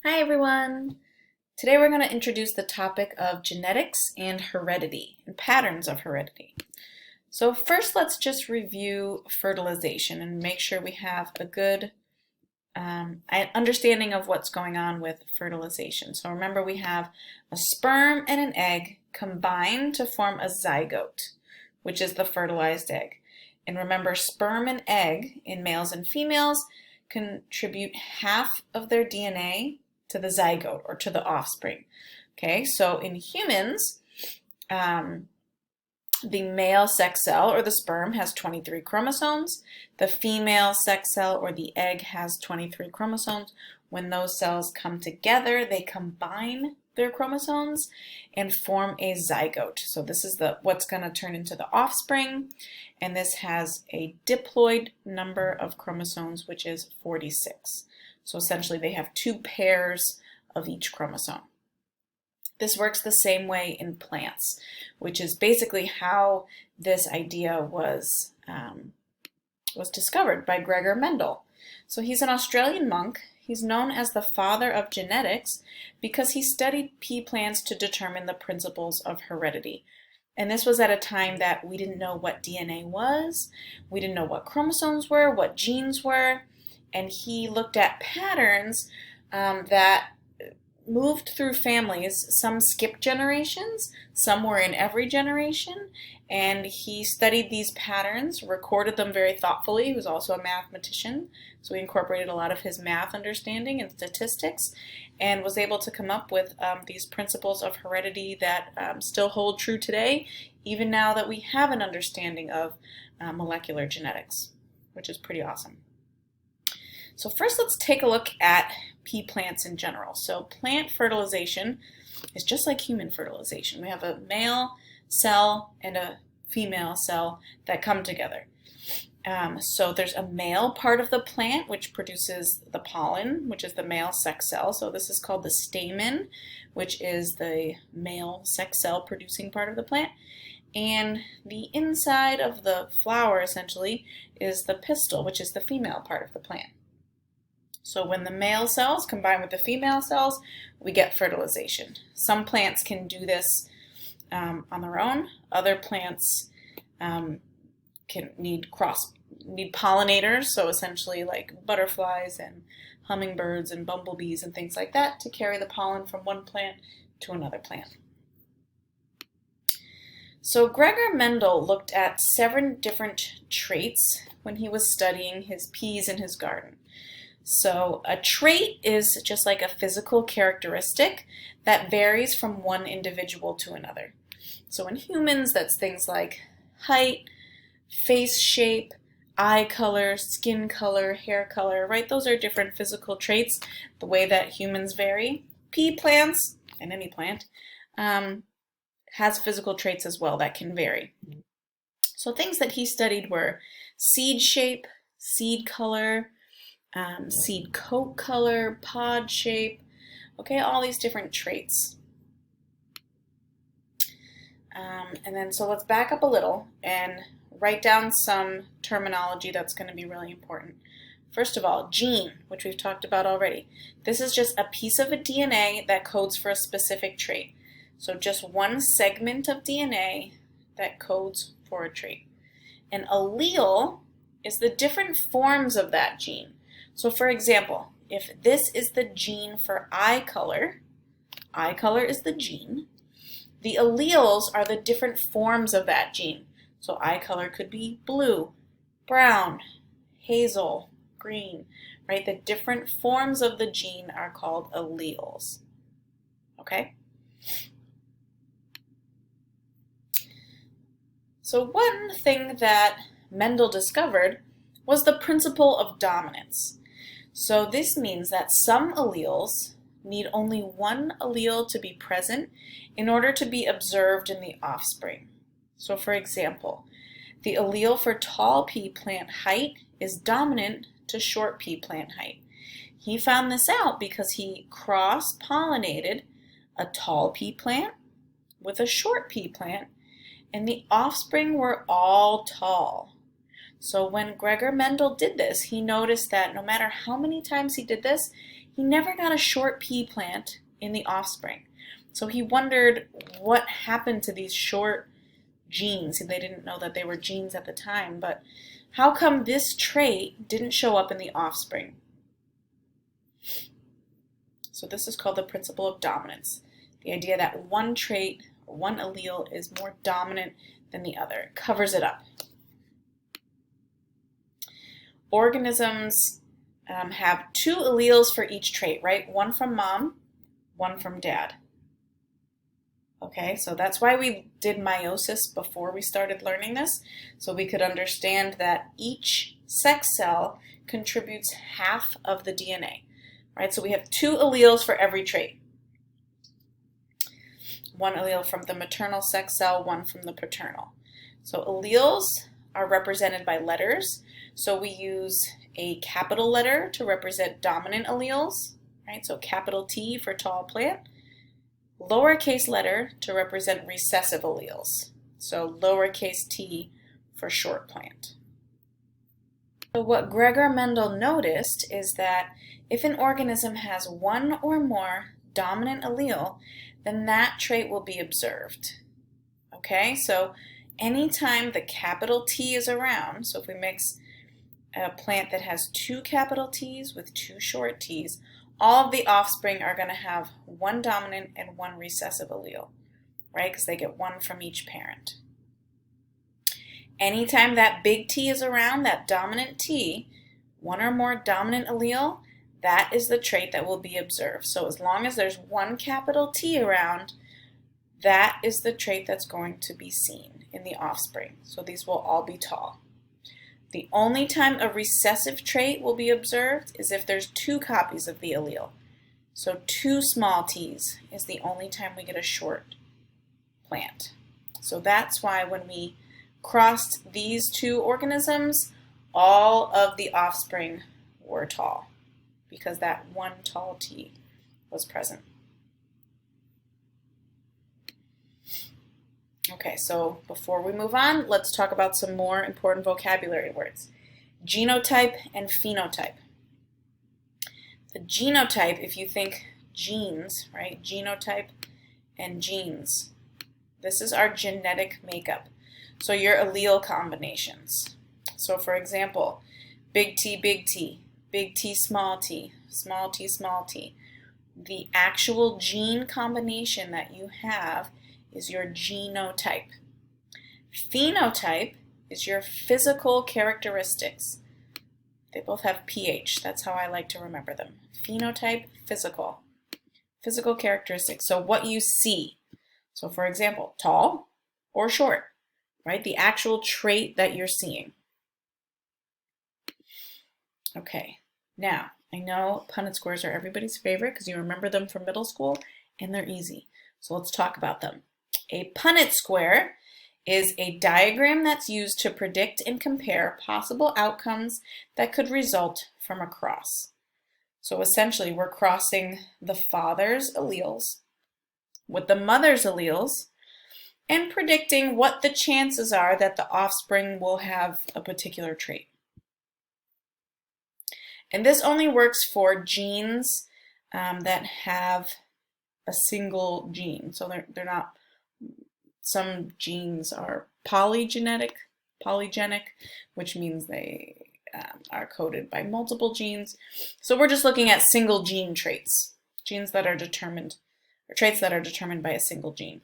Hi everyone! Today we're going to introduce the topic of genetics and heredity and patterns of heredity. So first let's just review fertilization and make sure we have a good understanding of what's going on with fertilization. So remember we have a sperm and an egg combine to form a zygote, which is the fertilized egg. And remember, sperm and egg in males and females contribute half of their DNA to the zygote or to the offspring. Okay, so in humans, the male sex cell or the sperm has 23 chromosomes. The female sex cell or the egg has 23 chromosomes. When those cells come together, they combine their chromosomes and form a zygote. So this is what's going to turn into the offspring, and this has a diploid number of chromosomes, which is 46. So essentially they have two pairs of each chromosome. This works the same way in plants, which is basically how this idea was discovered by Gregor Mendel. So he's an Australian monk. He's known as the father of genetics because he studied pea plants to determine the principles of heredity. And this was at a time that we didn't know what DNA was, we didn't know what chromosomes were, what genes were, and he looked at patterns that moved through families. Some skipped generations, some were in every generation, and he studied these patterns, recorded them very thoughtfully. He was also a mathematician, so he incorporated a lot of his math understanding and statistics, and was able to come up with these principles of heredity that still hold true today, even now that we have an understanding of molecular genetics, which is pretty awesome. So first let's take a look at pea plants in general. So plant fertilization is just like human fertilization. We have a male cell and a female cell that come together. So there's a male part of the plant which produces the pollen, which is the male sex cell. So this is called the stamen, which is the male sex cell producing part of the plant. And the inside of the flower essentially is the pistil, which is the female part of the plant. So when the male cells combine with the female cells, we get fertilization. Some plants can do this on their own. Other plants need pollinators, so essentially like butterflies and hummingbirds and bumblebees and things like that to carry the pollen from one plant to another plant. So Gregor Mendel looked at 7 different traits when he was studying his peas in his garden. So a trait is just like a physical characteristic that varies from one individual to another. So in humans, that's things like height, face shape, eye color, skin color, hair color, right? Those are different physical traits, the way that humans vary. Pea plants, and any plant, has physical traits as well that can vary. So things that he studied were seed shape, seed color, seed coat color, pod shape, okay, all these different traits. And then so let's back up a little and write down some terminology that's going to be really important. First of all, gene, which we've talked about already. This is just a piece of a DNA that codes for a specific trait. So just one segment of DNA that codes for a trait. An allele is the different forms of that gene. So for example, if this is the gene for eye color is the gene, the alleles are the different forms of that gene. So eye color could be blue, brown, hazel, green, right? The different forms of the gene are called alleles, okay? So one thing that Mendel discovered was the principle of dominance. So this means that some alleles need only one allele to be present in order to be observed in the offspring. So for example, the allele for tall pea plant height is dominant to short pea plant height. He found this out because he cross-pollinated a tall pea plant with a short pea plant, and the offspring were all tall. So when Gregor Mendel did this, he noticed that no matter how many times he did this, he never got a short pea plant in the offspring. So he wondered what happened to these short genes. They didn't know that they were genes at the time, but how come this trait didn't show up in the offspring? So this is called the principle of dominance. The idea that one trait, one allele is more dominant than the other. It covers it up. Organisms have two alleles for each trait, right? One from mom, one from dad. Okay, so that's why we did meiosis before we started learning this, so we could understand that each sex cell contributes half of the DNA, right? So we have two alleles for every trait. One allele from the maternal sex cell, one from the paternal. So alleles are represented by letters. So we use a capital letter to represent dominant alleles, right? So capital T for tall plant. Lowercase letter to represent recessive alleles. So lowercase t for short plant. So what Gregor Mendel noticed is that if an organism has one or more dominant allele, then that trait will be observed. Okay, so anytime the capital T is around, so if we mix a plant that has two capital T's with two short t's, all of the offspring are going to have one dominant and one recessive allele, right? Because they get one from each parent. Anytime that big T is around, that dominant T, one or more dominant allele, that is the trait that will be observed. So as long as there's one capital T around, that is the trait that's going to be seen in the offspring. So these will all be tall. The only time a recessive trait will be observed is if there's two copies of the allele. So two small t's is the only time we get a short plant. So that's why when we crossed these two organisms, all of the offspring were tall, because that one tall t was present. Okay, so before we move on, let's talk about some more important vocabulary words. Genotype and phenotype. The genotype, if you think genes, right? Genotype and genes. This is our genetic makeup. So your allele combinations. So for example, big T, big T, big T, small t, small t, small t. The actual gene combination that you have is your genotype. Phenotype is your physical characteristics. They both have PH. That's how I like to remember them. Phenotype, physical. Physical characteristics. So what you see. So for example, tall or short, right? The actual trait that you're seeing. Okay, now I know Punnett squares are everybody's favorite because you remember them from middle school and they're easy. So let's talk about them. A Punnett square is a diagram that's used to predict and compare possible outcomes that could result from a cross. So essentially, we're crossing the father's alleles with the mother's alleles and predicting what the chances are that the offspring will have a particular trait. And this only works for genes that have a single gene. So they're not. Some genes are polygenic, which means they are coded by multiple genes. So we're just looking at single gene traits, genes that are determined, or traits that are determined by a single gene.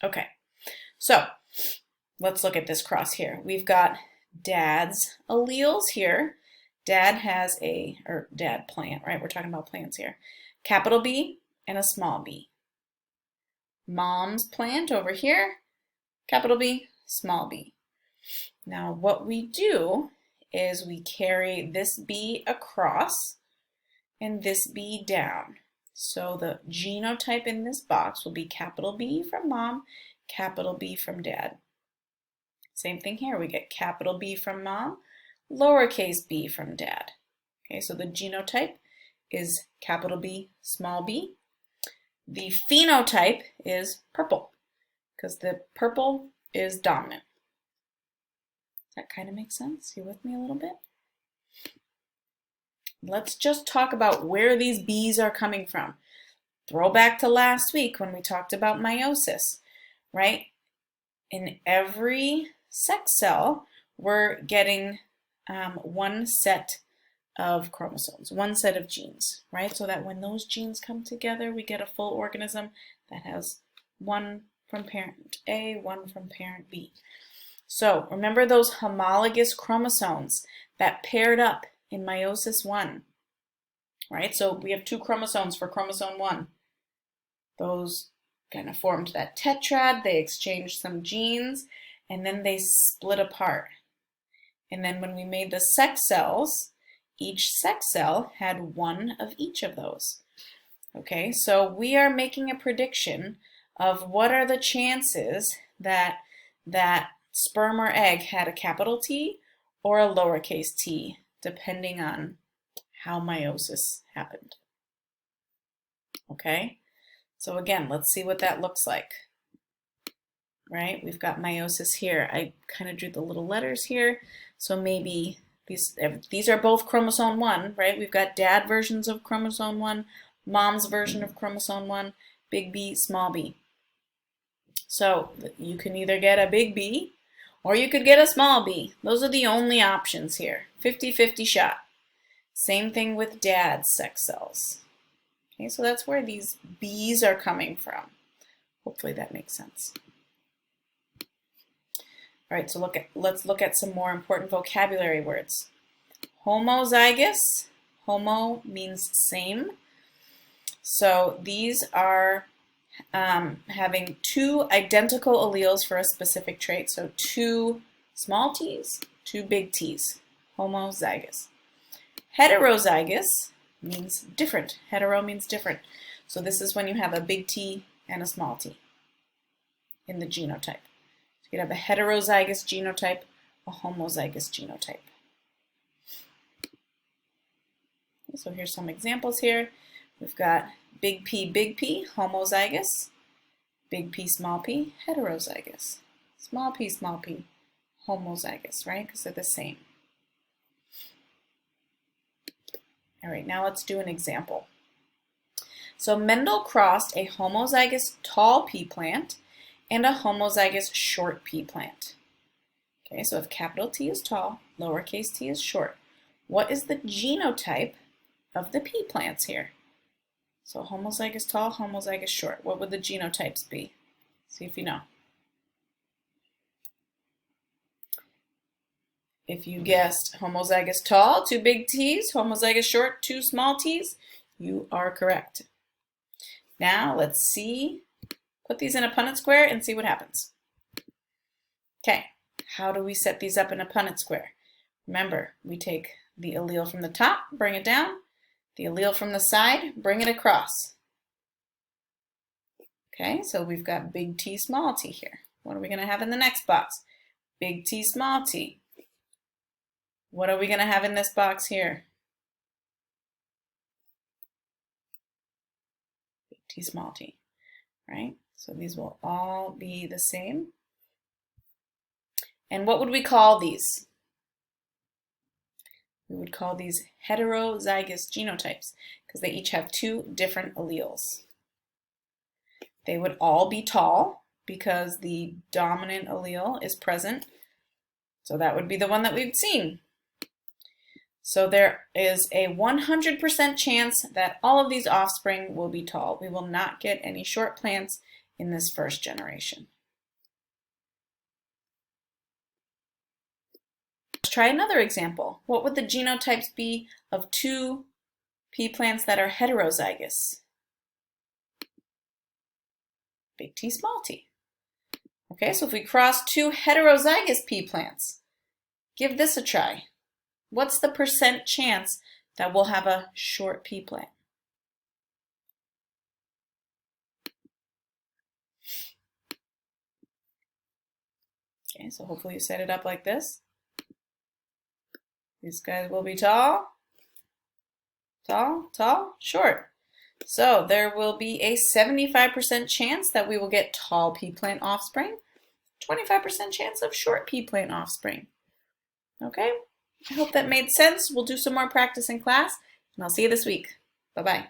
Okay, so let's look at this cross here. We've got dad's alleles here. Dad has dad plant, right? We're talking about plants here. Capital B and a small b. Mom's plant over here, capital B, small b. Now what we do is we carry this B across and this B down. So the genotype in this box will be capital B from mom, capital B from dad. Same thing here, we get capital B from mom, lowercase b from dad. Okay, so the genotype is capital B, small b. The phenotype is purple, because the purple is dominant. Does that kind of make sense? You with me a little bit? let's just talk about where these bees are coming from. Throw back to last week when we talked about meiosis, right? In every sex cell, we're getting one set of chromosomes, one set of genes, right? So that when those genes come together, we get a full organism that has one from parent A, one from parent B. So remember those homologous chromosomes that paired up in meiosis 1, right? So we have 2 chromosomes for chromosome 1. Those kind of formed that tetrad, they exchanged some genes, and then they split apart. And then when we made the sex cells, each sex cell had one of each of those. Okay, so we are making a prediction of what are the chances that that sperm or egg had a capital T or a lowercase t, depending on how meiosis happened. Okay, so again, let's see what that looks like. Right, we've got meiosis here. I kind of drew the little letters here, so maybe these are both chromosome 1, right? We've got dad versions of chromosome 1, mom's version of chromosome 1, big B, small b. So you can either get a big B or you could get a small b. Those are the only options here. 50-50 shot. Same thing with dad's sex cells. Okay, so that's where these B's are coming from. Hopefully that makes sense. All right, so let's look at some more important vocabulary words. Homozygous. Homo means same. So these are having 2 identical alleles for a specific trait. So 2 small t's, 2 big T's. Homozygous. Heterozygous means different. Hetero means different. So this is when you have a big T and a small t in the genotype. You'd have a heterozygous genotype, a homozygous genotype. So here's some examples here. We've got big P, homozygous, big P, heterozygous, small p, homozygous, right? Because they're the same. All right, now let's do an example. So Mendel crossed a homozygous tall pea plant and a homozygous short pea plant. Okay, so if capital T is tall, lowercase t is short, what is the genotype of the pea plants here? So homozygous tall, homozygous short. What would the genotypes be? See if you know. If you guessed homozygous tall, 2 big T's, homozygous short, 2 small t's, you are correct. Now let's see. Put these in a punnett square and see what happens. Okay, how do we set these up in a punnett square? Remember, we take the allele from the top, bring it down, the allele from the side, bring it across. Okay, so we've got big T, small t here. What are we going to have in the next box? Big T, small t. What are we going to have in this box here? Big T, small t, right? So these will all be the same. And what would we call these? We would call these heterozygous genotypes because they each have 2 different alleles. They would all be tall because the dominant allele is present. So that would be the one that we've seen. So there is a 100% chance that all of these offspring will be tall. We will not get any short plants in this first generation. Let's try another example. What would the genotypes be of 2 pea plants that are heterozygous? Big T, small t. Okay, so if we cross 2 heterozygous pea plants, give this a try. What's the percent chance that we'll have a short pea plant? Okay, so hopefully you set it up like this. These guys will be tall, tall, tall, short. So there will be a 75% chance that we will get tall pea plant offspring, 25% chance of short pea plant offspring. Okay, I hope that made sense. We'll do some more practice in class. And I'll see you this week. Bye-bye.